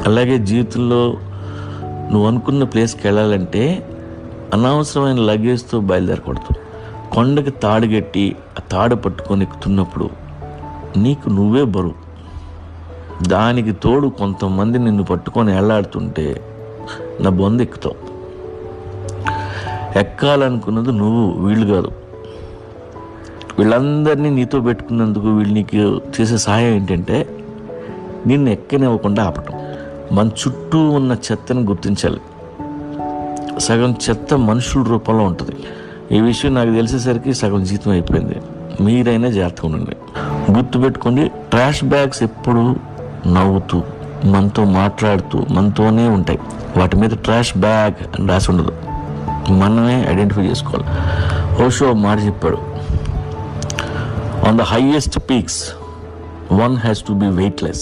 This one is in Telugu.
అలాగే జీవితంలో నువ్వు అనుకున్న ప్లేస్కి వెళ్ళాలంటే అనవసరమైన లగేజ్తో బయలుదేరకూడదు. కొండకి తాడు కట్టి ఆ తాడు పట్టుకొని ఎక్కుతున్నప్పుడు నీకు నువ్వే బరువు. దానికి తోడు కొంతమంది నిన్ను పట్టుకొని వెళ్ళాడుతుంటే నా బొంద ఎక్కుతావు. ఎక్కాలనుకున్నది నువ్వు, వీళ్ళు కాదు. వీళ్ళందరినీ నీతో పెట్టుకున్నందుకు వీళ్ళు నీకు చేసే సహాయం ఏంటంటే నిన్ను ఎక్కనివ్వకుండా ఆపటం. మన చుట్టూ ఉన్న చెత్తను గుర్తించాలి. సగం చెత్త మనుషుల రూపంలో ఉంటుంది. ఈ విషయం నాకు తెలిసేసరికి సగం జీతం అయిపోయింది. మీరైనా జాగ్రత్తగా ఉండండి. గుర్తుపెట్టుకోండి, ట్రాష్ బ్యాగ్స్ ఎప్పుడు నవ్వుతూ మనతో మాట్లాడుతూ మనతోనే ఉంటాయి. వాటి మీద ట్రాష్ బ్యాగ్ అని రాసి ఉండదు. మనమే ఐడెంటిఫై చేసుకోవాలి. ఓషో మాట చెప్పాడు, on the highest peaks one has to be weightless.